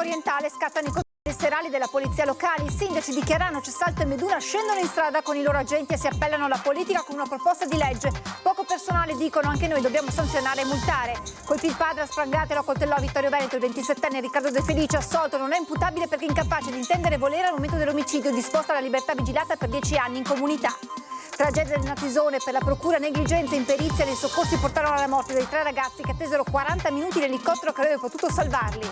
Orientale scattano i controlli serali della polizia locale. I sindaci di Chiarano, Cessalto e Meduna scendono in strada con i loro agenti e si appellano alla politica con una proposta di legge. Poco personale, dicono, anche noi dobbiamo sanzionare e multare. Colpì il padre a sprangate, lo accoltellò a Vittorio Veneto. Il 27enne Riccardo De Felice, assolto, non è imputabile perché incapace di intendere e volere al momento dell'omicidio, disposta alla libertà vigilata per 10 anni in comunità. Tragedia del Natisone, per la procura negligenza in perizia nei soccorsi portarono alla morte dei 3 ragazzi che attesero 40 minuti l'elicottero che avrebbe potuto salvarli.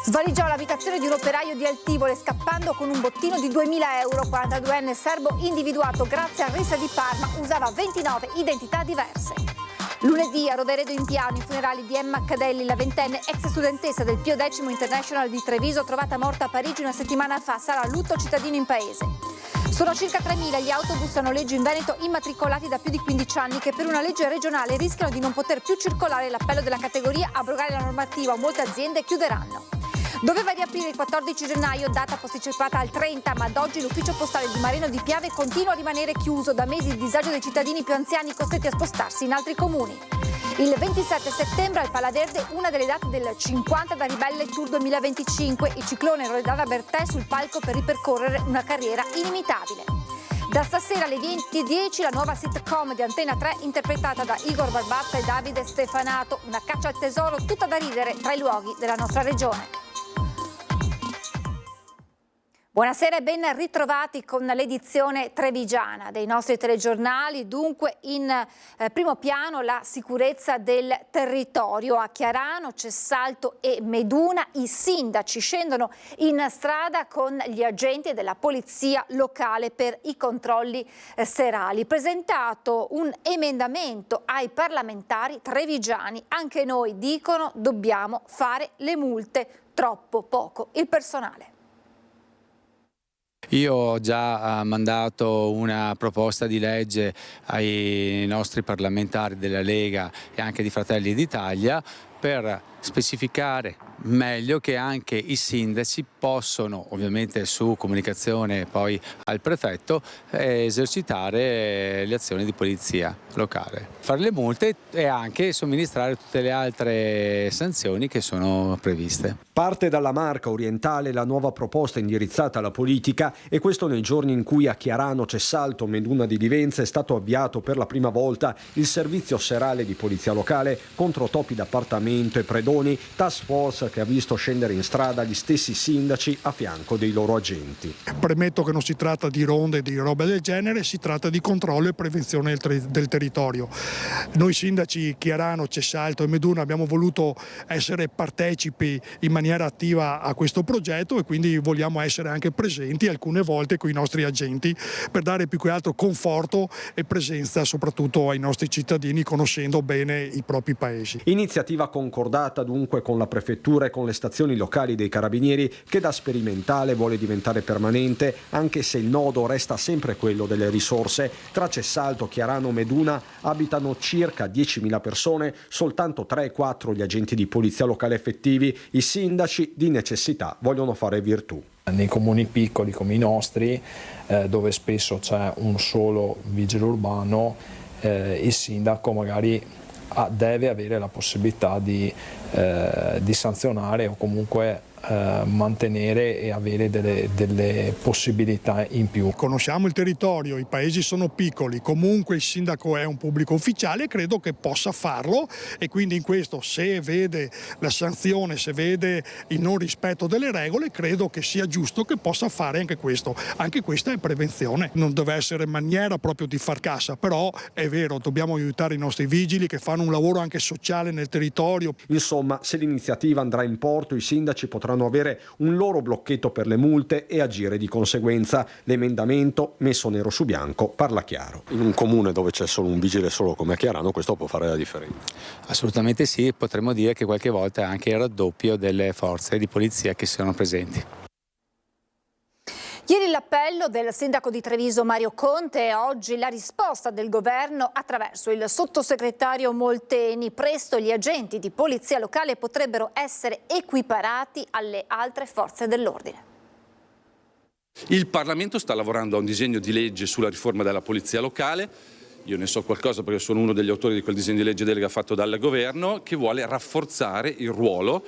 Svaligiò l'abitazione di un operaio di Altivole scappando con un bottino di 2.000 euro. 42enne serbo individuato grazie al RIS di Parma, usava 29 identità diverse. Lunedì a Roveredo in Piano i funerali di Emma Cadelli, la ventenne ex studentessa del Pio X International di Treviso, trovata morta a Parigi una settimana fa. Sarà lutto cittadino in paese. Sono circa 3.000 gli autobus a noleggio in Veneto immatricolati da più di 15 anni che per una legge regionale rischiano di non poter più circolare. L'appello della categoria, abrogare la normativa, molte aziende chiuderanno. Doveva riaprire il 14 gennaio, data posticipata al 30, ma ad oggi l'ufficio postale di Marino di Piave continua a rimanere chiuso. Da mesi il disagio dei cittadini più anziani costretti a spostarsi in altri comuni. Il 27 settembre al Palaverde, una delle date del 50 da Ribelle Tour 2025, il ciclone Loredana Bertè sul palco per ripercorrere una carriera inimitabile. Da stasera alle 20:10 la nuova sitcom di Antena 3 interpretata da Igor Barbazza e Davide Stefanato, una caccia al tesoro tutta da ridere tra i luoghi della nostra regione. Buonasera e ben ritrovati con l'edizione trevigiana dei nostri telegiornali. Dunque in primo piano la sicurezza del territorio. A Chiarano, Cessalto e Meduna i sindaci scendono in strada con gli agenti della polizia locale per i controlli serali. Presentato un emendamento ai parlamentari trevigiani, anche noi dicono dobbiamo fare le multe, troppo poco il personale. Io ho già mandato una proposta di legge ai nostri parlamentari della Lega e anche di Fratelli d'Italia per specificare meglio che anche i sindaci possono, ovviamente su comunicazione poi al prefetto, esercitare le azioni di polizia locale, fare le multe e anche somministrare tutte le altre sanzioni che sono previste. Parte dalla Marca Orientale la nuova proposta indirizzata alla politica, e questo nei giorni in cui a Chiarano, Cessalto, Meduna di Livenza è stato avviato per la prima volta il servizio serale di polizia locale contro topi d'appartamento e predoni, task force che ha visto scendere in strada gli stessi sindaci a fianco dei loro agenti. Premetto che non si tratta di ronde e di robe del genere, si tratta di controllo e prevenzione del territorio. Noi sindaci Chiarano, Cessalto e Meduna abbiamo voluto essere partecipi in maniera attiva a questo progetto e quindi vogliamo essere anche presenti alcune volte con i nostri agenti per dare più che altro conforto e presenza soprattutto ai nostri cittadini, conoscendo bene i propri paesi. Iniziativa concordata dunque con la prefettura e con le stazioni locali dei carabinieri, che da sperimentale vuole diventare permanente, anche se il nodo resta sempre quello delle risorse. Tra Cessalto, Chiarano e Meduna abitano circa 10.000 persone, soltanto 3-4 gli agenti di polizia locale effettivi. I sindaci di necessità vogliono fare virtù. Nei comuni piccoli come i nostri, dove spesso c'è un solo vigile urbano, il sindaco magari deve avere la possibilità di sanzionare o comunque mantenere e avere delle possibilità in più. Conosciamo il territorio, i paesi sono piccoli, comunque il sindaco è un pubblico ufficiale, credo che possa farlo, e quindi in questo, se vede la sanzione, se vede il non rispetto delle regole, credo che sia giusto che possa fare anche questo. Anche questa è prevenzione, non deve essere maniera proprio di far cassa, però è vero, dobbiamo aiutare i nostri vigili che fanno un lavoro anche sociale nel territorio. Insomma, se l'iniziativa andrà in porto, i sindaci potranno avere un loro blocchetto per le multe e agire di conseguenza. L'emendamento, messo nero su bianco, parla chiaro. In un comune dove c'è solo un vigile solo come a Chiarano, questo può fare la differenza? Assolutamente sì, potremmo dire che qualche volta è anche il raddoppio delle forze di polizia che sono presenti. Ieri l'appello del sindaco di Treviso Mario Conte e oggi la risposta del governo attraverso il sottosegretario Molteni. Presto gli agenti di polizia locale potrebbero essere equiparati alle altre forze dell'ordine. Il Parlamento sta lavorando a un disegno di legge sulla riforma della polizia locale. io ne so qualcosa perché sono uno degli autori di quel disegno di legge delega fatto dal governo, che vuole rafforzare il ruolo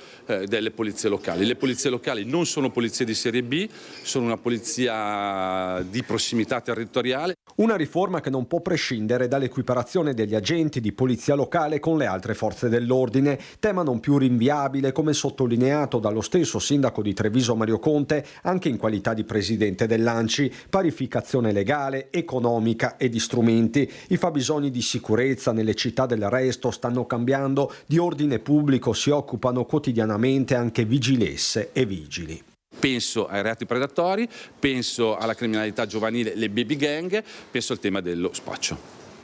delle polizie locali. Le polizie locali non sono polizie di serie B, sono una polizia di prossimità territoriale. Una riforma che non può prescindere dall'equiparazione degli agenti di polizia locale con le altre forze dell'ordine, tema non più rinviabile, come sottolineato dallo stesso sindaco di Treviso Mario Conte, anche in qualità di presidente dell'ANCI. Parificazione legale, economica e di strumenti. I fabbisogni di sicurezza nelle città del resto stanno cambiando, di ordine pubblico si occupano quotidianamente anche vigilesse e vigili. Penso ai reati predatori, penso alla criminalità giovanile, le baby gang, penso al tema dello spaccio.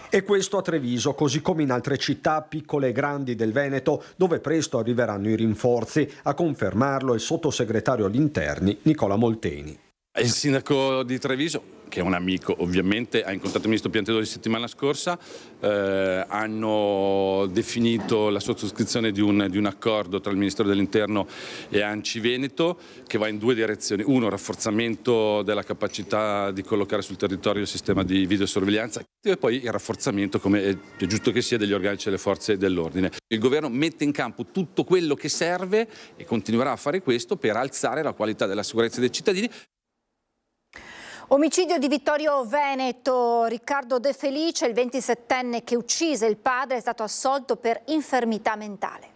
E questo a Treviso, così come in altre città piccole e grandi del Veneto, dove presto arriveranno i rinforzi, a confermarlo il sottosegretario agli interni Nicola Molteni. Il sindaco di Treviso, che è un amico ovviamente, ha incontrato il ministro Piantedosi settimana scorsa, hanno definito la sottoscrizione di un accordo tra il Ministero dell'Interno e ANCI Veneto che va in due direzioni. Uno, rafforzamento della capacità di collocare sul territorio il sistema di videosorveglianza e poi il rafforzamento, come è giusto che sia, degli organici delle forze dell'ordine. Il governo mette in campo tutto quello che serve e continuerà a fare questo per alzare la qualità della sicurezza dei cittadini. Omicidio di Vittorio Veneto. Riccardo De Felice, il 27enne che uccise il padre, è stato assolto per infermità mentale.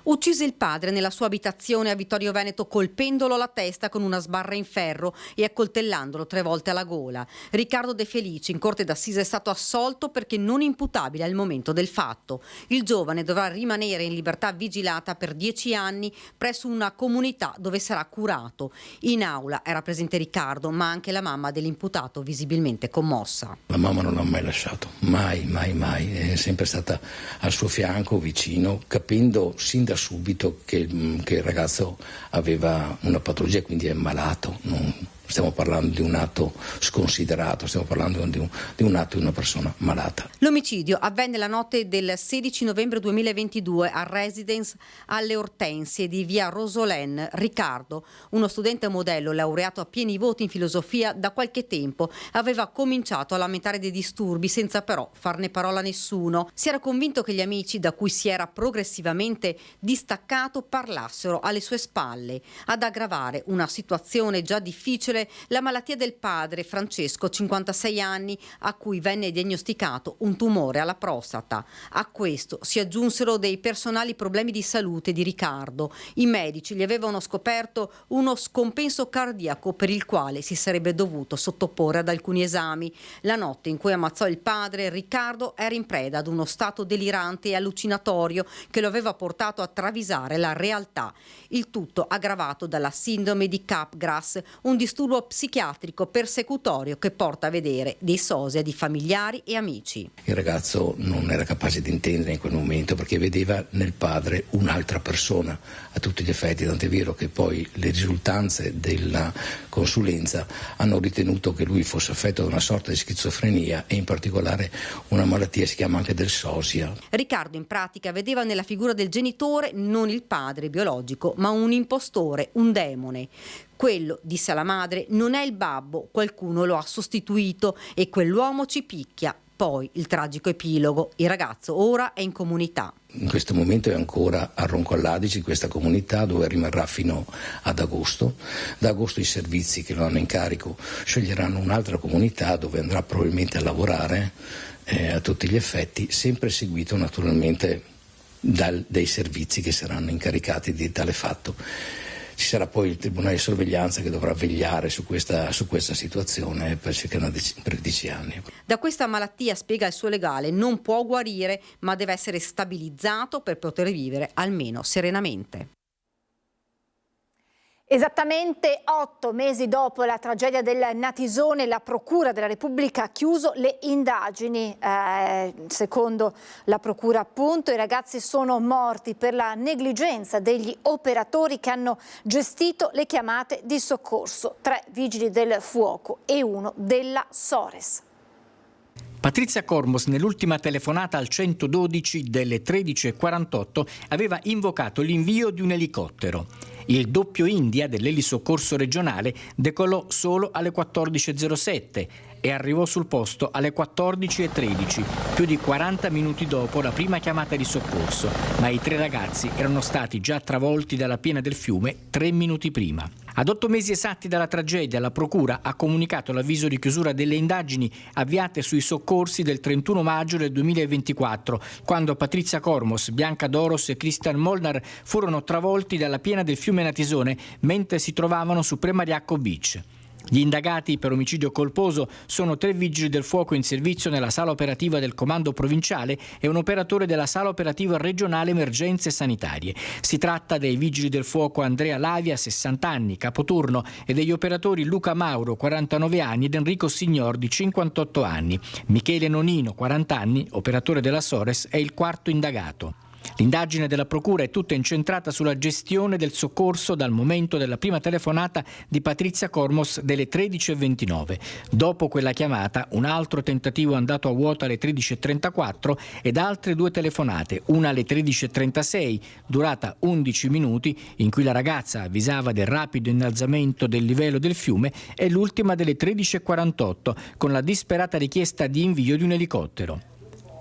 Uccise il padre nella sua abitazione a Vittorio Veneto colpendolo alla testa con una sbarra in ferro e accoltellandolo 3 volte alla gola. Riccardo De Felici in corte d'assise è stato assolto perché non imputabile al momento del fatto. Il giovane dovrà rimanere in libertà vigilata per 10 anni presso una comunità dove sarà curato. In aula era presente Riccardo, ma anche la mamma dell'imputato, visibilmente commossa. La mamma non l'ha mai lasciato, mai, è sempre stata al suo fianco, vicino, capendo sin da subito che il ragazzo aveva una patologia, quindi è malato. Non stiamo parlando di un atto sconsiderato, stiamo parlando di un atto di una persona malata. L'omicidio avvenne la notte del 16 novembre 2022 al residence alle Ortensie di via Rosolène. Riccardo, uno studente modello laureato a pieni voti in filosofia, da qualche tempo aveva cominciato a lamentare dei disturbi senza però farne parola a nessuno. Si era convinto che gli amici, da cui si era progressivamente distaccato, parlassero alle sue spalle. Ad aggravare una situazione già difficile la malattia del padre Francesco, 56 anni, a cui venne diagnosticato un tumore alla prostata. A questo si aggiunsero dei personali problemi di salute di Riccardo. I medici gli avevano scoperto uno scompenso cardiaco per il quale si sarebbe dovuto sottoporre ad alcuni esami. La notte in cui ammazzò il padre, Riccardo era in preda ad uno stato delirante e allucinatorio che lo aveva portato a travisare la realtà. Il tutto aggravato dalla sindrome di Capgras, un disturbo psichiatrico persecutorio che porta a vedere dei sosia di familiari e amici. Il ragazzo non era capace di intendere in quel momento perché vedeva nel padre un'altra persona a tutti gli effetti, tant'è vero che poi le risultanze della consulenza hanno ritenuto che lui fosse affetto da una sorta di schizofrenia e in particolare una malattia si chiama anche del sosia. Riccardo in pratica vedeva nella figura del genitore non il padre biologico ma un impostore, un demone. Quello, disse alla madre, non è il babbo, qualcuno lo ha sostituito e quell'uomo ci picchia. Poi il tragico epilogo, il ragazzo ora è in comunità. In questo momento è ancora a Roncolladici, in questa comunità dove rimarrà fino ad agosto. Da agosto i servizi che lo hanno in carico sceglieranno un'altra comunità dove andrà probabilmente a lavorare a tutti gli effetti, sempre seguito naturalmente dai servizi che saranno incaricati di tale fatto. Ci sarà poi il Tribunale di Sorveglianza che dovrà vegliare su questa situazione per circa 10 anni. Da questa malattia, spiega il suo legale, non può guarire, ma deve essere stabilizzato per poter vivere almeno serenamente. Esattamente 8 mesi dopo la tragedia del Natisone, la Procura della Repubblica ha chiuso le indagini. Secondo la Procura, appunto, i ragazzi sono morti per la negligenza degli operatori che hanno gestito le chiamate di soccorso. 3 vigili del fuoco e 1 della Sores. Patrizia Cormos nell'ultima telefonata al 112 delle 13:48 aveva invocato l'invio di un elicottero. Il doppio India dell'elisoccorso regionale decollò solo alle 14:07. e arrivò sul posto alle 14:13, più di 40 minuti dopo la prima chiamata di soccorso, ma i 3 ragazzi erano stati già travolti dalla piena del fiume 3 minuti prima. Ad 8 mesi esatti dalla tragedia, la Procura ha comunicato l'avviso di chiusura delle indagini avviate sui soccorsi del 31 maggio del 2024, quando Patrizia Cormos, Bianca Doros e Christian Molnar furono travolti dalla piena del fiume Natisone mentre si trovavano su Premariacco Beach. Gli indagati per omicidio colposo sono 3 vigili del fuoco in servizio nella sala operativa del comando provinciale e un operatore della sala operativa regionale emergenze sanitarie. Si tratta dei vigili del fuoco Andrea Lavia, 60 anni, capoturno, e degli operatori Luca Mauro, 49 anni, ed Enrico Signor, di 58 anni. Michele Nonino, 40 anni, operatore della Sores, è il quarto indagato. L'indagine della Procura è tutta incentrata sulla gestione del soccorso dal momento della prima telefonata di Patrizia Cormos delle 13:29. Dopo quella chiamata, un altro tentativo è andato a vuoto alle 13:34 ed altre 2 telefonate, una alle 13:36, durata 11 minuti, in cui la ragazza avvisava del rapido innalzamento del livello del fiume, e l'ultima delle 13:48, con la disperata richiesta di invio di un elicottero.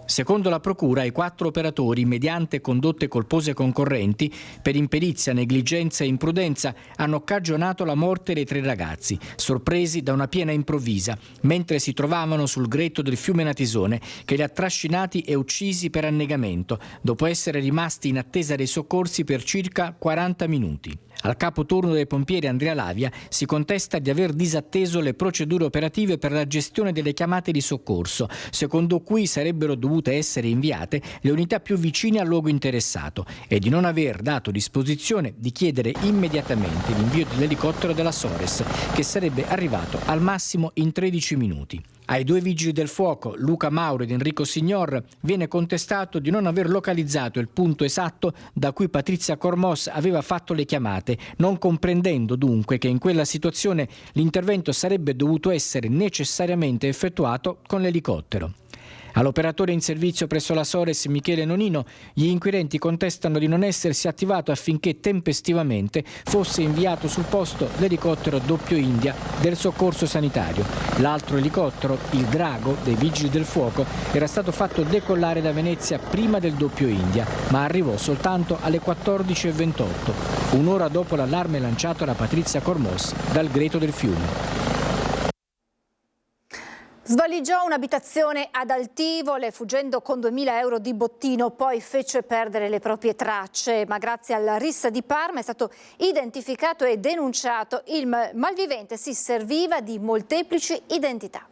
Secondo la Procura, i 4 operatori, mediante condotte colpose concorrenti, per imperizia, negligenza e imprudenza, hanno cagionato la morte dei 3 ragazzi, sorpresi da una piena improvvisa, mentre si trovavano sul gretto del fiume Natisone, che li ha trascinati e uccisi per annegamento, dopo essere rimasti in attesa dei soccorsi per circa 40 minuti. Al capoturno dei pompieri Andrea Lavia si contesta di aver disatteso le procedure operative per la gestione delle chiamate di soccorso, secondo cui sarebbero dovute essere inviate le unità più vicine al luogo interessato, e di non aver dato disposizione di chiedere immediatamente l'invio dell'elicottero della Sores, che sarebbe arrivato al massimo in 13 minuti. Ai 2 vigili del fuoco, Luca Mauro ed Enrico Signor, viene contestato di non aver localizzato il punto esatto da cui Patrizia Cormos aveva fatto le chiamate, non comprendendo dunque che in quella situazione l'intervento sarebbe dovuto essere necessariamente effettuato con l'elicottero. All'operatore in servizio presso la Sores, Michele Nonino, gli inquirenti contestano di non essersi attivato affinché tempestivamente fosse inviato sul posto l'elicottero doppio India del soccorso sanitario. L'altro elicottero, il Drago, dei Vigili del Fuoco, era stato fatto decollare da Venezia prima del doppio India, ma arrivò soltanto alle 14:28, un'ora dopo l'allarme lanciato da Patrizia Cormos dal greto del fiume. Svaligiò un'abitazione ad Altivole fuggendo con 2.000 euro di bottino, poi fece perdere le proprie tracce, ma grazie alla rissa di Parma è stato identificato e denunciato. Il malvivente si serviva di molteplici identità.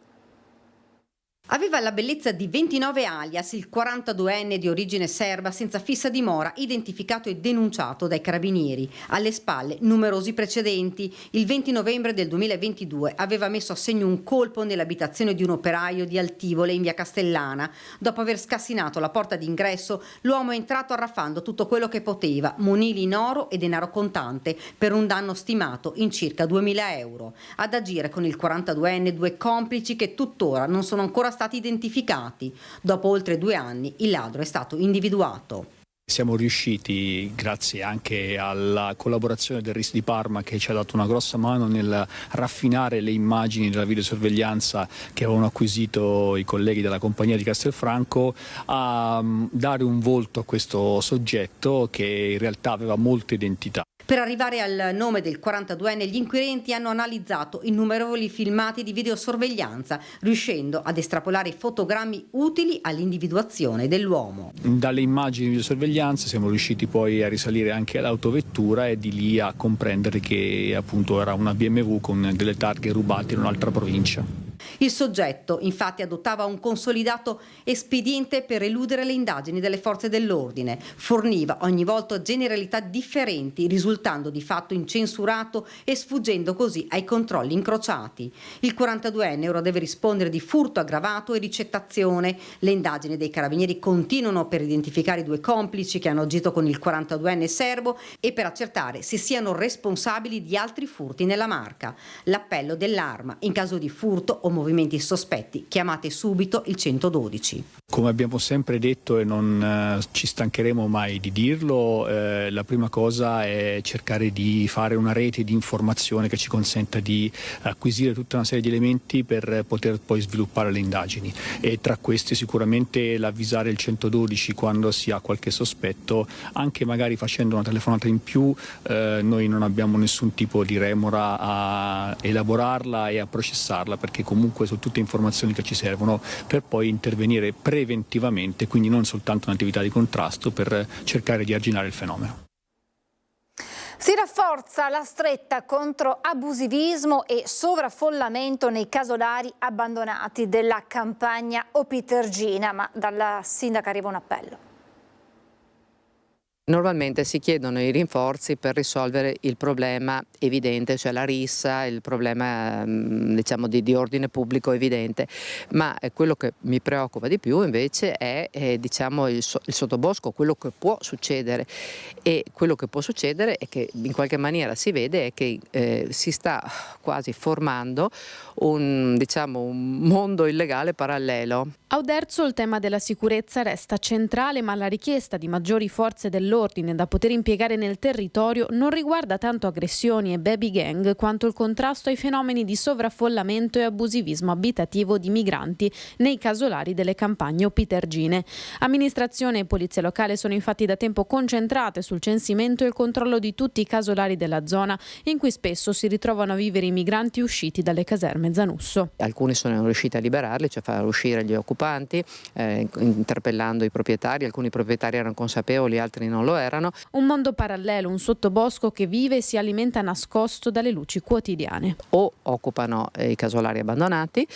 Aveva la bellezza di 29 alias, il 42enne di origine serba senza fissa dimora, identificato e denunciato dai carabinieri. Alle spalle numerosi precedenti. Il 20 novembre del 2022 aveva messo a segno un colpo nell'abitazione di un operaio di Altivole in via Castellana. Dopo aver scassinato la porta d'ingresso, l'uomo è entrato arraffando tutto quello che poteva, monili in oro e denaro contante, per un danno stimato in circa 2.000 euro. Ad agire con il 42enne 2 complici che tuttora non sono ancora stati identificati. Dopo oltre 2 anni il ladro è stato individuato. Siamo riusciti, grazie anche alla collaborazione del RIS di Parma, che ci ha dato una grossa mano nel raffinare le immagini della videosorveglianza che avevano acquisito i colleghi della compagnia di Castelfranco, a dare un volto a questo soggetto che in realtà aveva molte identità. Per arrivare al nome del 42enne, gli inquirenti hanno analizzato innumerevoli filmati di videosorveglianza, riuscendo ad estrapolare fotogrammi utili all'individuazione dell'uomo. Dalle immagini di videosorveglianza siamo riusciti poi a risalire anche all'autovettura e di lì a comprendere che appunto era una BMW con delle targhe rubate in un'altra provincia. Il soggetto infatti adottava un consolidato espediente per eludere le indagini delle forze dell'ordine, forniva ogni volta generalità differenti, risultando di fatto incensurato e sfuggendo così ai controlli incrociati. Il 42enne ora deve rispondere di furto aggravato e ricettazione. Le indagini dei carabinieri continuano per identificare i 2 complici che hanno agito con il 42enne serbo e per accertare se siano responsabili di altri furti nella Marca. L'appello dell'arma in caso di furto o movimenti sospetti, chiamate subito il 112. Come abbiamo sempre detto e non ci stancheremo mai di dirlo, la prima cosa è cercare di fare una rete di informazione che ci consenta di acquisire tutta una serie di elementi per poter poi sviluppare le indagini, e tra questi sicuramente l'avvisare il 112 quando si ha qualche sospetto, anche magari facendo una telefonata in più. Noi non abbiamo nessun tipo di remora a elaborarla e a processarla, perché comunque sono tutte informazioni che ci servono per poi intervenire preventivamente, quindi non soltanto un'attività di contrasto, per cercare di arginare il fenomeno. Si rafforza la stretta contro abusivismo e sovraffollamento nei casolari abbandonati della campagna Opitergina, ma dalla sindaca arriva un appello. Normalmente si chiedono i rinforzi per risolvere il problema evidente, cioè la rissa, il problema diciamo di ordine pubblico evidente, ma quello che mi preoccupa di più invece è diciamo il sottobosco, quello che può succedere, e quello che può succedere è che in qualche maniera si vede è che si sta quasi formando un mondo illegale parallelo. A Oderzo il tema della sicurezza resta centrale, ma la richiesta di maggiori forze dell'ordine da poter impiegare nel territorio non riguarda tanto aggressioni e baby gang quanto il contrasto ai fenomeni di sovraffollamento e abusivismo abitativo di migranti nei casolari delle campagne opitergine. Amministrazione e polizia locale sono infatti da tempo concentrate sul censimento e il controllo di tutti i casolari della zona, in cui spesso si ritrovano a vivere i migranti usciti dalle caserme Zanusso. Alcuni sono riusciti a liberarli, cioè far uscire gli occupanti, interpellando i proprietari. Alcuni proprietari erano consapevoli, altri non lo erano. Un mondo parallelo, un sottobosco che vive e si alimenta nascosto dalle luci quotidiane. O occupano i casolari abbandonati,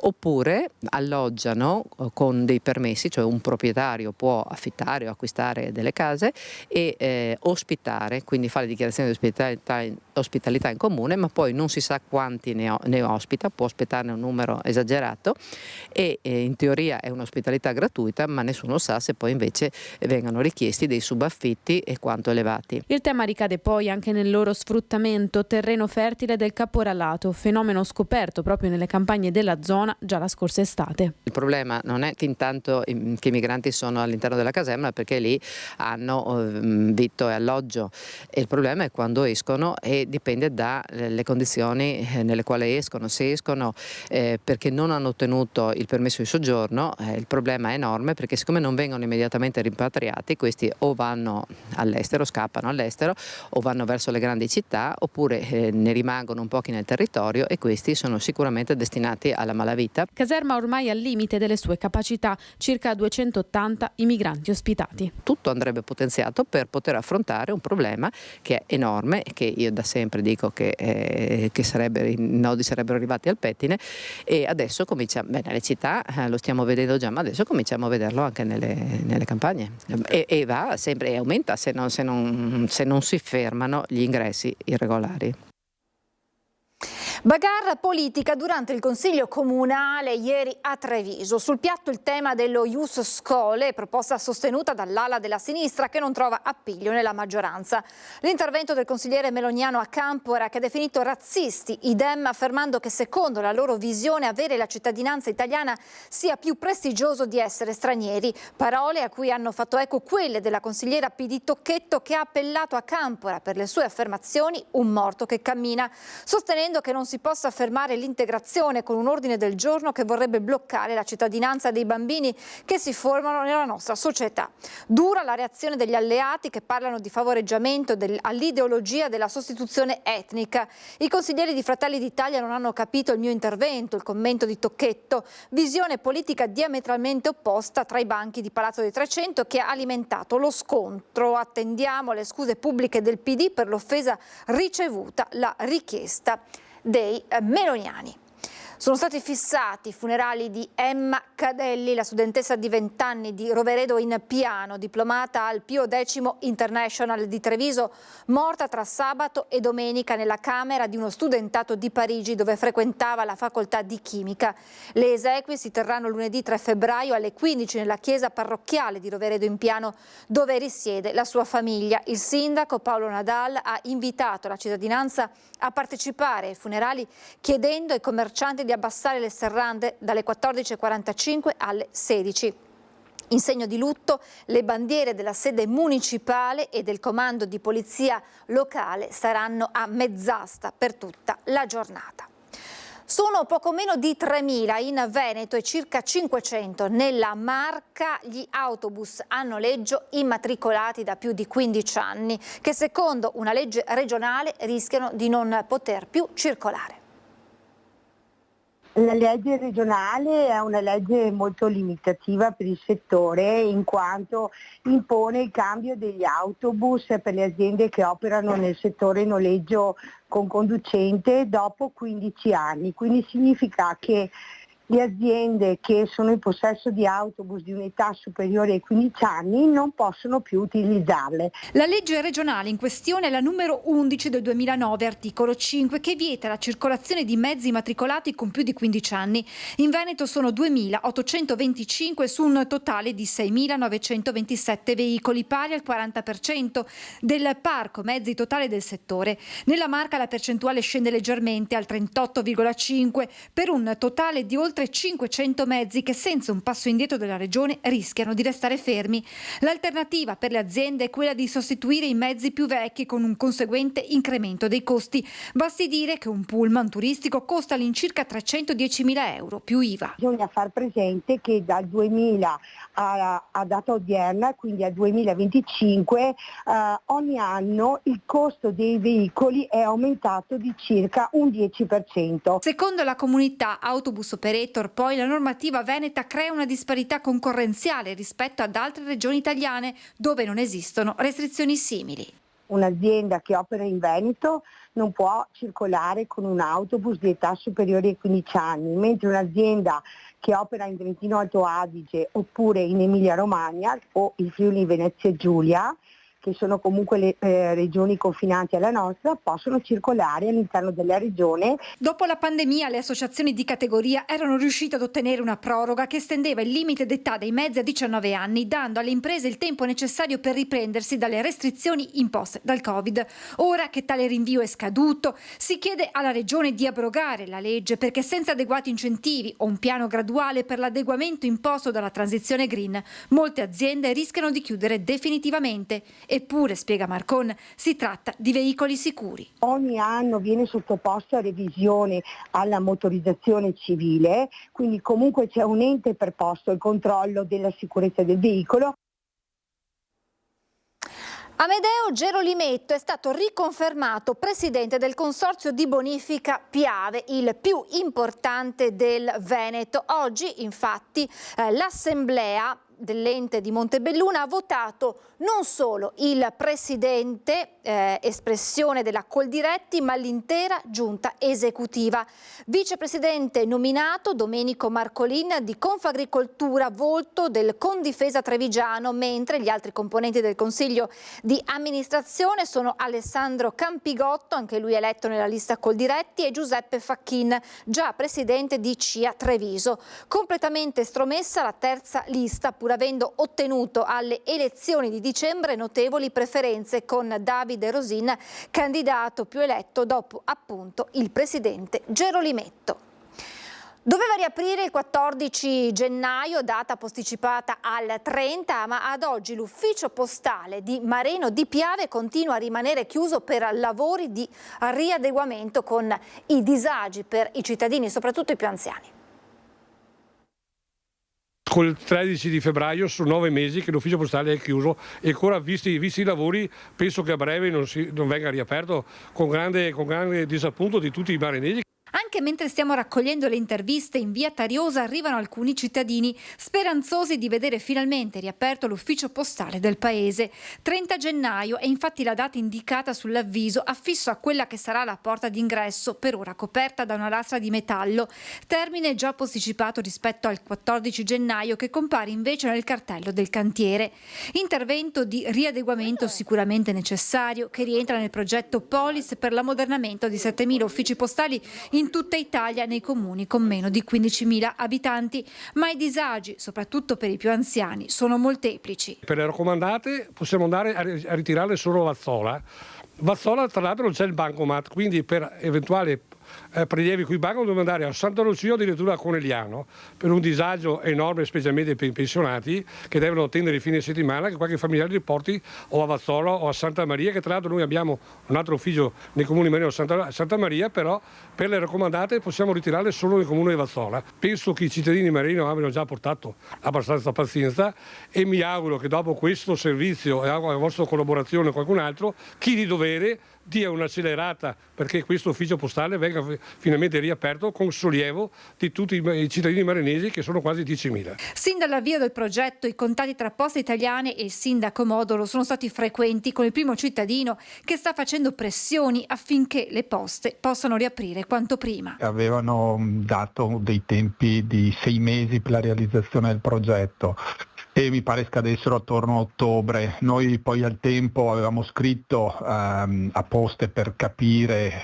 oppure alloggiano con dei permessi, cioè un proprietario può affittare o acquistare delle case e ospitare, quindi fare dichiarazioni di ospitalità in comune, ma poi non si sa quanti ne ospita, può ospitarne un numero esagerato e in teoria è un'ospitalità gratuita, ma nessuno sa se poi invece vengano richiesti dei subaffitti e quanto elevati. Il tema ricade poi anche nel loro sfruttamento, terreno fertile del caporalato, fenomeno scoperto proprio nelle campagne della zona già la scorsa estate. Il problema non è che intanto che i migranti sono all'interno della caserma, perché lì hanno vitto e alloggio, e il problema è quando escono, e dipende dalle condizioni nelle quali escono. Se escono perché non hanno ottenuto il permesso di soggiorno, il problema è enorme, perché siccome non vengono immediatamente rimpatriati, questi o vanno all'estero, scappano all'estero, o vanno verso le grandi città, oppure ne rimangono un pochi nel territorio, e questi sono sicuramente destinati alla malavita. Caserma ormai al limite delle sue capacità, circa 280 i migranti ospitati. Tutto andrebbe potenziato per poter affrontare un problema che è enorme, che io da sempre dico che i nodi sarebbero arrivati al pettine, e adesso cominciamo, nelle città lo stiamo vedendo già, ma adesso cominciamo a vederlo anche nelle campagne, e va sempre e aumenta se non si fermano gli ingressi irregolari. Bagarra politica durante il Consiglio Comunale ieri a Treviso. Sul piatto il tema dello Ius Scholae, proposta sostenuta dall'ala della sinistra che non trova appiglio nella maggioranza. L'intervento del consigliere meloniano a Campora, che ha definito razzisti i Dem, affermando che secondo la loro visione avere la cittadinanza italiana sia più prestigioso di essere stranieri. Parole a cui hanno fatto eco quelle della consigliera PD Tocchetto, che ha appellato a Campora per le sue affermazioni un morto che cammina, sostenendo che non si possa affermare l'integrazione con un ordine del giorno che vorrebbe bloccare la cittadinanza dei bambini che si formano nella nostra società. Dura la reazione degli alleati, che parlano di favoreggiamento all'ideologia della sostituzione etnica. I consiglieri di Fratelli d'Italia non hanno capito il mio intervento, il commento di Tocchetto, visione politica diametralmente opposta tra i banchi di Palazzo dei 300, che ha alimentato lo scontro. Attendiamo le scuse pubbliche del PD per l'offesa ricevuta, la richiesta dei meloniani. Sono stati fissati i funerali di Emma Cadelli, la studentessa di 20 anni di Roveredo in Piano, diplomata al Pio X International di Treviso, morta tra sabato e domenica nella camera di uno studentato di Parigi dove frequentava la facoltà di chimica. Le esequie si terranno lunedì 3 febbraio alle 15 nella chiesa parrocchiale di Roveredo in Piano, dove risiede la sua famiglia. Il sindaco Paolo Nadal ha invitato la cittadinanza a partecipare ai funerali, chiedendo ai commercianti di abbassare le serrande dalle 14.45 alle 16. In segno di lutto, le bandiere della sede municipale e del comando di polizia locale saranno a mezz'asta per tutta la giornata. Sono poco meno di 3.000 in Veneto e circa 500 nella Marca gli autobus a noleggio immatricolati da più di 15 anni, che secondo una legge regionale rischiano di non poter più circolare. La legge regionale è una legge molto limitativa per il settore, in quanto impone il cambio degli autobus per le aziende che operano nel settore noleggio con conducente dopo 15 anni. Quindi significa che le aziende che sono in possesso di autobus di un'età superiore ai 15 anni non possono più utilizzarle. La legge regionale in questione è la numero 11 del 2009, articolo 5, che vieta la circolazione di mezzi immatricolati con più di 15 anni. In Veneto sono 2.825 su un totale di 6.927 veicoli, pari al 40% del parco mezzi totale del settore. Nella Marca la percentuale scende leggermente al 38,5 per un totale di oltre 500 mezzi che senza un passo indietro della regione rischiano di restare fermi. L'alternativa per le aziende è quella di sostituire i mezzi più vecchi con un conseguente incremento dei costi. Basti dire che un pullman turistico costa all'incirca 310.000 euro più IVA. Bisogna far presente che dal 2000 a data odierna, quindi al 2025, ogni anno il costo dei veicoli è aumentato di circa un 10%. Secondo la comunità Autobus Operator, poi la normativa veneta crea una disparità concorrenziale rispetto ad altre regioni italiane dove non esistono restrizioni simili. Un'azienda che opera in Veneto non può circolare con un autobus di età superiore ai 15 anni, mentre un'azienda che opera in Trentino Alto Adige oppure in Emilia Romagna o il Friuli Venezia Giulia, che sono comunque le regioni confinanti alla nostra, possono circolare all'interno della regione. Dopo la pandemia le associazioni di categoria erano riuscite ad ottenere una proroga che estendeva il limite d'età dei mezzi a 19 anni, dando alle imprese il tempo necessario per riprendersi dalle restrizioni imposte dal Covid. Ora che tale rinvio è scaduto, si chiede alla regione di abrogare la legge, perché senza adeguati incentivi o un piano graduale per l'adeguamento imposto dalla transizione green, molte aziende rischiano di chiudere definitivamente. Eppure, spiega Marcon, si tratta di veicoli sicuri. Ogni anno viene sottoposto a revisione alla motorizzazione civile, quindi comunque c'è un ente preposto al controllo della sicurezza del veicolo. Amedeo Gerolimetto è stato riconfermato presidente del consorzio di bonifica Piave, il più importante del Veneto. Oggi, infatti, l'assemblea dell'ente di Montebelluna ha votato non solo il presidente, espressione della Coldiretti, ma l'intera giunta esecutiva. Vicepresidente nominato Domenico Marcolin di Confagricoltura, volto del Condifesa Trevigiano, mentre gli altri componenti del Consiglio di amministrazione sono Alessandro Campigotto, anche lui eletto nella lista Coldiretti, e Giuseppe Facchin, già presidente di CIA Treviso. Completamente estromessa la terza lista, pur avendo ottenuto alle elezioni di dicembre notevoli preferenze, con Davide Rosin candidato più eletto dopo appunto il presidente Gerolimetto. Doveva riaprire il 14 gennaio, data posticipata al 30, ma ad oggi l'ufficio postale di Mareno di Piave continua a rimanere chiuso per lavori di riadeguamento, con i disagi per i cittadini, soprattutto i più anziani. Col 13 di febbraio sono 9 mesi che l'ufficio postale è chiuso e ancora visti i lavori penso che a breve non venga riaperto, con grande disappunto di tutti i marinesi. Anche mentre stiamo raccogliendo le interviste, in via Tariosa arrivano alcuni cittadini speranzosi di vedere finalmente riaperto l'ufficio postale del paese. 30 gennaio è infatti la data indicata sull'avviso affisso a quella che sarà la porta d'ingresso, per ora coperta da una lastra di metallo. Termine già posticipato rispetto al 14 gennaio che compare invece nel cartello del cantiere. Intervento di riadeguamento sicuramente necessario, che rientra nel progetto Polis per l'ammodernamento di 7.000 uffici postali in tutta Italia nei comuni con meno di 15.000 abitanti, ma i disagi, soprattutto per i più anziani, sono molteplici. Per le raccomandate possiamo andare a ritirarle solo a Vazzola. Vazzola tra l'altro non c'è il bancomat, quindi per eventuali prelievi qui banco, dobbiamo andare a Santa Lucia o addirittura a Conegliano, per un disagio enorme, specialmente per i pensionati che devono attendere il fine settimana che qualche familiare li porti o a Vazzola o a Santa Maria, che tra l'altro noi abbiamo un altro ufficio nei comuni di Marino Santa Maria, però per le raccomandate possiamo ritirarle solo nel comune di Vazzola. Penso che i cittadini di Marino abbiano già portato abbastanza pazienza e mi auguro che dopo questo servizio e la vostra collaborazione con qualcun altro, chi di dovere dia un'accelerata perché questo ufficio postale venga finalmente riaperto con sollievo di tutti i cittadini marinesi, che sono quasi 10.000. Sin dall'avvio del progetto i contatti tra Poste Italiane e il sindaco Modolo sono stati frequenti, con il primo cittadino che sta facendo pressioni affinché le poste possano riaprire quanto prima. Avevano dato dei tempi di 6 mesi per la realizzazione del progetto e mi pare scadessero attorno a ottobre. Noi poi al tempo avevamo scritto a Poste per capire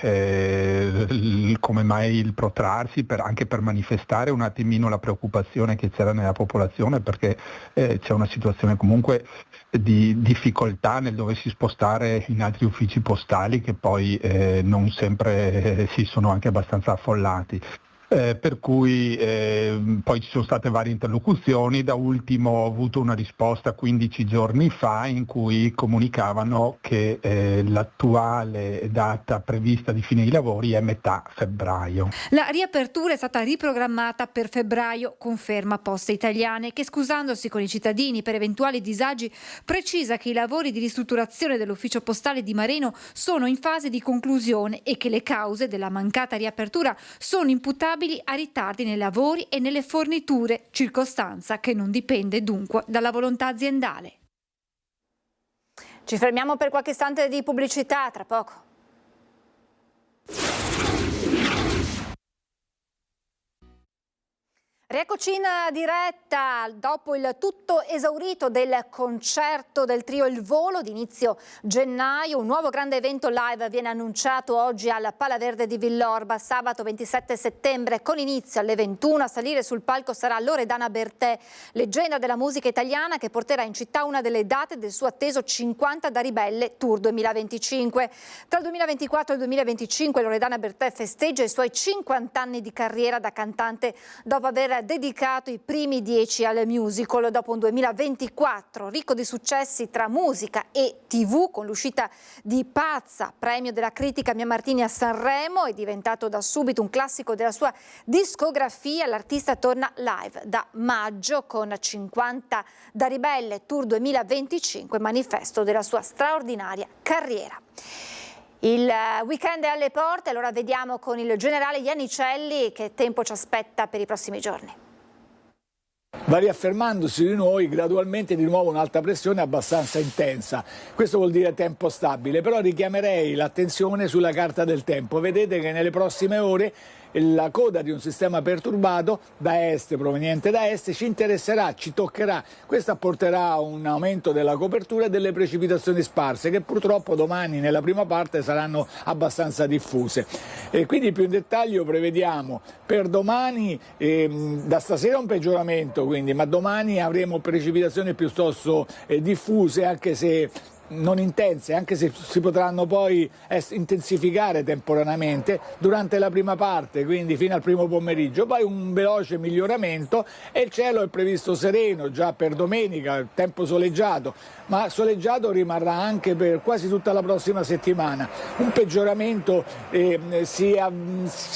come mai il protrarsi, anche per manifestare un attimino la preoccupazione che c'era nella popolazione, perché c'è una situazione comunque di difficoltà nel doversi spostare in altri uffici postali che poi non sempre si sono anche abbastanza affollati. Per cui poi ci sono state varie interlocuzioni, da ultimo ho avuto una risposta 15 giorni fa in cui comunicavano che l'attuale data prevista di fine dei lavori è metà febbraio. La riapertura è stata riprogrammata per febbraio, conferma Poste Italiane, che scusandosi con i cittadini per eventuali disagi precisa che i lavori di ristrutturazione dell'ufficio postale di Mareno sono in fase di conclusione e che le cause della mancata riapertura sono imputabili a ritardi nei lavori e nelle forniture, circostanza che non dipende dunque dalla volontà aziendale. Ci fermiamo per qualche istante di pubblicità, tra poco. Rieccoci in diretta dopo il tutto esaurito del concerto del trio Il Volo di inizio gennaio. Un nuovo grande evento live viene annunciato oggi al Pala Verde di Villorba, sabato 27 settembre, con inizio alle 21. A salire sul palco sarà Loredana Bertè, leggenda della musica italiana, che porterà in città una delle date del suo atteso 50 da Ribelle Tour 2025. Tra il 2024 e il 2025 Loredana Bertè festeggia i suoi 50 anni di carriera da cantante, dopo aver dedicato i primi 10 al musical, dopo un 2024 ricco di successi tra musica e TV, con l'uscita di Pazza, premio della critica Mia Martini a Sanremo, è diventato da subito un classico della sua discografia. L'artista torna live da maggio con 50 da Ribelle Tour 2025, manifesto della sua straordinaria carriera. Il weekend è alle porte, allora vediamo con il generale Iannicelli che tempo ci aspetta per i prossimi giorni. Va riaffermandosi di noi gradualmente di nuovo un'alta pressione abbastanza intensa. Questo vuol dire tempo stabile, però richiamerei l'attenzione sulla carta del tempo. Vedete che nelle prossime ore la coda di un sistema perturbato da est, proveniente da est, ci interesserà, ci toccherà. Questo apporterà un aumento della copertura e delle precipitazioni sparse, che purtroppo domani nella prima parte saranno abbastanza diffuse. E quindi più in dettaglio prevediamo per domani, da stasera un peggioramento, quindi, ma domani avremo precipitazioni piuttosto diffuse, anche se non intense, anche se si potranno poi intensificare temporaneamente durante la prima parte, quindi fino al primo pomeriggio, poi un veloce miglioramento e il cielo è previsto sereno già per domenica, tempo soleggiato, ma soleggiato rimarrà anche per quasi tutta la prossima settimana. Un peggioramento si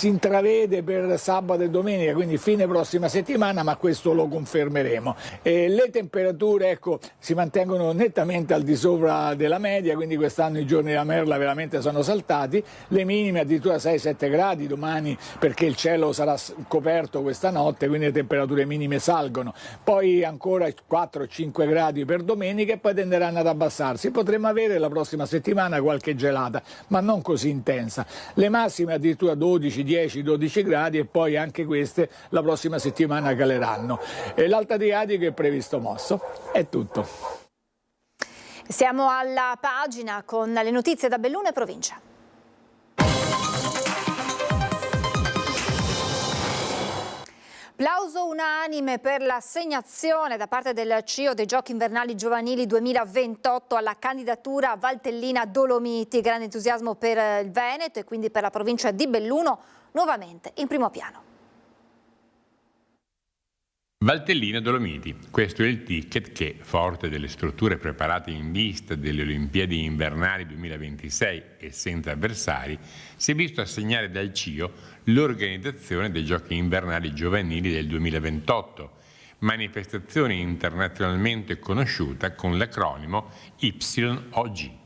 intravede per sabato e domenica, quindi fine prossima settimana, ma questo lo confermeremo. Le temperature si mantengono nettamente al di sopra della media, quindi quest'anno i giorni della merla veramente sono saltati, le minime addirittura 6-7 gradi domani, perché il cielo sarà coperto questa notte, quindi le temperature minime salgono, poi ancora 4-5 gradi per domenica e poi tenderanno ad abbassarsi. Potremmo avere la prossima settimana qualche gelata, ma non così intensa, le massime addirittura 12 gradi e poi anche queste la prossima settimana caleranno. E l'Alta Adriatico è previsto mosso. È tutto. Siamo alla pagina con le notizie da Belluno e provincia. Plauso unanime unanime per l'assegnazione da parte del CIO dei Giochi Invernali Giovanili 2028 alla candidatura Valtellina Dolomiti. Grande entusiasmo per il Veneto e quindi per la provincia di Belluno, nuovamente in primo piano. Valtellina Dolomiti, questo è il ticket che, forte delle strutture preparate in vista delle Olimpiadi Invernali 2026 e senza avversari, si è visto assegnare dal CIO l'organizzazione dei Giochi Invernali Giovanili del 2028, manifestazione internazionalmente conosciuta con l'acronimo YOG.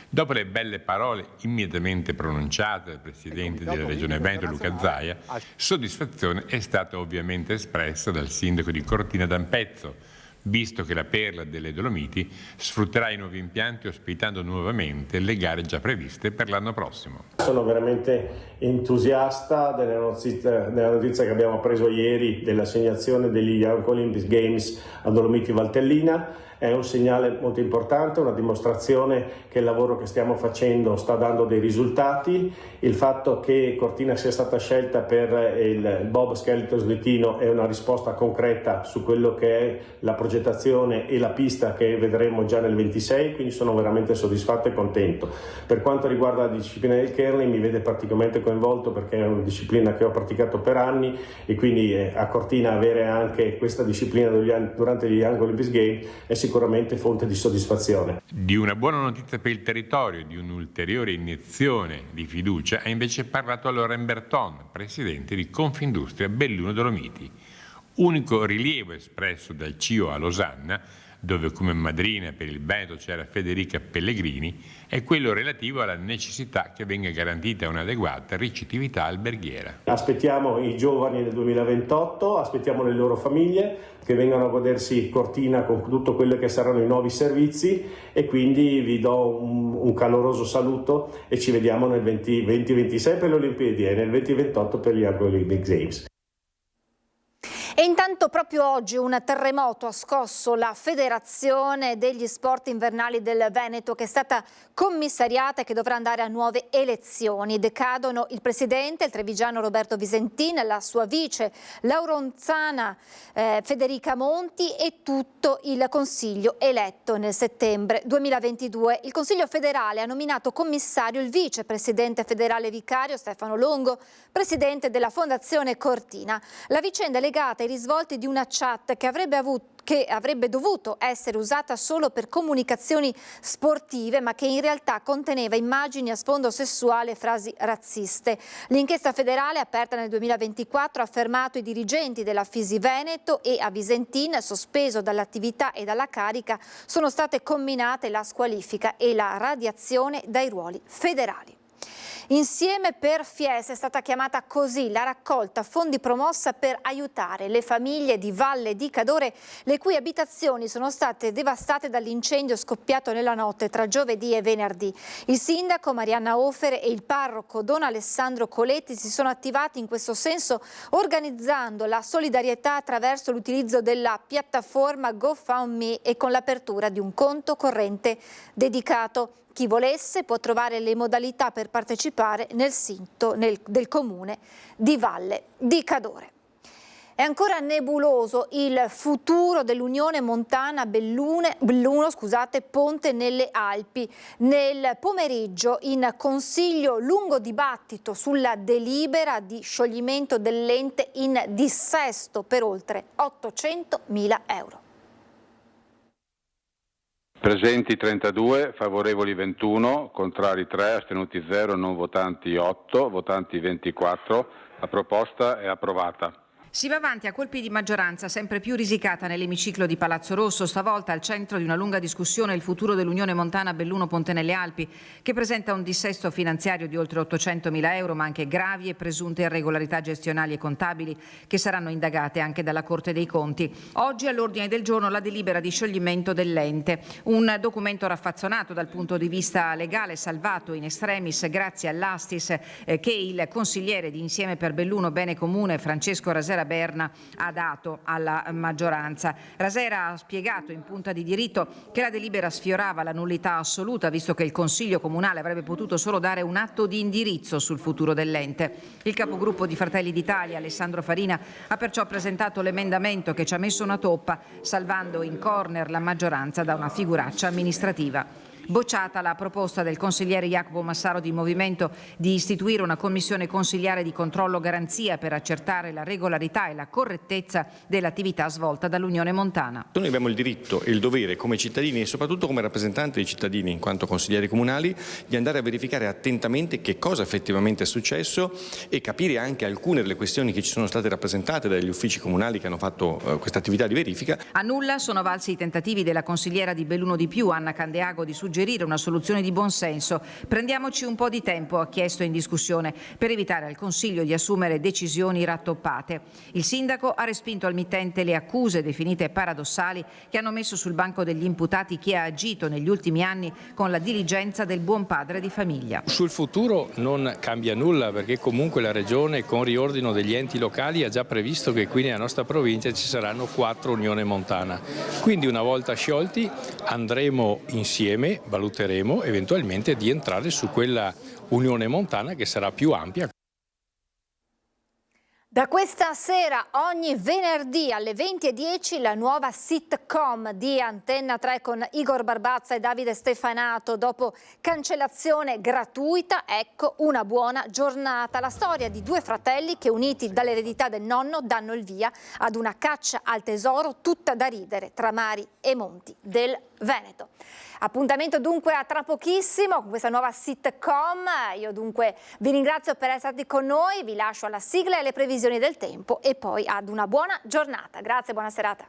Dopo le belle parole immediatamente pronunciate dal Presidente della Regione Veneto Luca Zaia, soddisfazione è stata ovviamente espressa dal Sindaco di Cortina D'Ampezzo, visto che la perla delle Dolomiti sfrutterà i nuovi impianti ospitando nuovamente le gare già previste per l'anno prossimo. Sono veramente entusiasta della notizia che abbiamo preso ieri dell'assegnazione degli Young Olympic Games a Dolomiti Valtellina. È un segnale molto importante, una dimostrazione che il lavoro che stiamo facendo sta dando dei risultati. Il fatto che Cortina sia stata scelta per il Bob Skeleton Slittino è una risposta concreta su quello che è la progettazione e la pista che vedremo già nel 26, quindi sono veramente soddisfatto e contento. Per quanto riguarda la disciplina del curling mi vede praticamente coinvolto perché è una disciplina che ho praticato per anni e quindi a Cortina avere anche questa disciplina durante gli Young Olympic Games è sicuramente fonte di soddisfazione. Di una buona notizia per il territorio, di un'ulteriore iniezione di fiducia, ha invece parlato Laurent Berton, presidente di Confindustria Belluno Dolomiti. Unico rilievo espresso dal CIO a Losanna, dove come madrina per il Veneto c'era Federica Pellegrini, è quello relativo alla necessità che venga garantita un'adeguata ricettività alberghiera. Aspettiamo i giovani nel 2028, aspettiamo le loro famiglie che vengano a godersi Cortina con tutto quello che saranno i nuovi servizi e quindi vi do un caloroso saluto e ci vediamo nel 2026 per le Olimpiadi e nel 2028 per gli Olympic Games. E intanto proprio oggi un terremoto ha scosso la Federazione degli Sport Invernali del Veneto, che è stata commissariata e che dovrà andare a nuove elezioni. Decadono il presidente, il trevigiano Roberto Visentin, la sua vice lauronzana Federica Monti e tutto il consiglio eletto nel settembre 2022. Il Consiglio federale ha nominato commissario il vicepresidente federale vicario Stefano Longo, presidente della Fondazione Cortina. La vicenda è legata ai risvolti di una chat che avrebbe dovuto essere usata solo per comunicazioni sportive, ma che in realtà conteneva immagini a sfondo sessuale e frasi razziste. L'inchiesta federale, aperta nel 2024, ha fermato i dirigenti della Fisi Veneto e a Visentin, sospeso dall'attività e dalla carica, sono state comminate la squalifica e la radiazione dai ruoli federali. Insieme per Fies è stata chiamata così la raccolta fondi promossa per aiutare le famiglie di Valle di Cadore, le cui abitazioni sono state devastate dall'incendio scoppiato nella notte tra giovedì e venerdì. Il sindaco Marianna Ofere e il parroco Don Alessandro Coletti si sono attivati in questo senso, organizzando la solidarietà attraverso l'utilizzo della piattaforma GoFundMe e con l'apertura di un conto corrente dedicato. Chi volesse può trovare le modalità per partecipare nel sito del comune di Valle di Cadore. È ancora nebuloso il futuro dell'Unione Montana Belluno, Ponte nelle Alpi. Nel pomeriggio in Consiglio lungo dibattito sulla delibera di scioglimento dell'ente in dissesto per oltre 800.000 euro. Presenti 32, favorevoli 21, contrari 3, astenuti 0, non votanti 8, votanti 24. La proposta è approvata. Si va avanti a colpi di maggioranza sempre più risicata nell'emiciclo di Palazzo Rosso, stavolta al centro di una lunga discussione il futuro dell'Unione Montana Belluno Ponte nelle Alpi, che presenta un dissesto finanziario di oltre 800.000 euro, ma anche gravi e presunte irregolarità gestionali e contabili che saranno indagate anche dalla Corte dei Conti. Oggi all'ordine del giorno la delibera di scioglimento dell'ente, un documento raffazzonato dal punto di vista legale, salvato in extremis grazie all'Astis che il consigliere di Insieme per Belluno Bene Comune Francesco Rasera Berna ha dato alla maggioranza. Rasera ha spiegato in punta di diritto che la delibera sfiorava la nullità assoluta, visto che il Consiglio Comunale avrebbe potuto solo dare un atto di indirizzo sul futuro dell'ente. Il capogruppo di Fratelli d'Italia, Alessandro Farina, ha perciò presentato l'emendamento che ci ha messo una toppa, salvando in corner la maggioranza da una figuraccia amministrativa. Bocciata la proposta del consigliere Jacopo Massaro di Movimento di istituire una commissione consiliare di controllo garanzia per accertare la regolarità e la correttezza dell'attività svolta dall'Unione Montana. Noi abbiamo il diritto e il dovere come cittadini e soprattutto come rappresentanti dei cittadini in quanto consiglieri comunali di andare a verificare attentamente che cosa effettivamente è successo e capire anche alcune delle questioni che ci sono state rappresentate dagli uffici comunali che hanno fatto questa attività di verifica. A nulla sono valsi i tentativi della consigliera di Belluno di Più, Anna Candeago, di suggerire una soluzione di buonsenso. Prendiamoci un po' di tempo, ha chiesto in discussione, per evitare al Consiglio di assumere decisioni rattoppate. Il sindaco ha respinto al mittente le accuse definite paradossali che hanno messo sul banco degli imputati chi ha agito negli ultimi anni con la diligenza del buon padre di famiglia. Sul futuro non cambia nulla, perché comunque la Regione con riordino degli enti locali ha già previsto che qui nella nostra provincia ci saranno 4 Unione Montana. Quindi una volta sciolti andremo insieme, valuteremo eventualmente di entrare su quella Unione Montana che sarà più ampia. Da questa sera, ogni venerdì alle 20:10, la nuova sitcom di Antenna 3 con Igor Barbazza e Davide Stefanato. Dopo cancellazione gratuita, ecco Una buona giornata. La storia di 2 fratelli che, uniti dall'eredità del nonno, danno il via ad una caccia al tesoro tutta da ridere tra mari e monti del Veneto. Appuntamento dunque a tra pochissimo con questa nuova sitcom. Io dunque vi ringrazio per essere stati con noi, vi lascio alla sigla e alle previsioni del tempo e poi ad una buona giornata. Grazie, buona serata.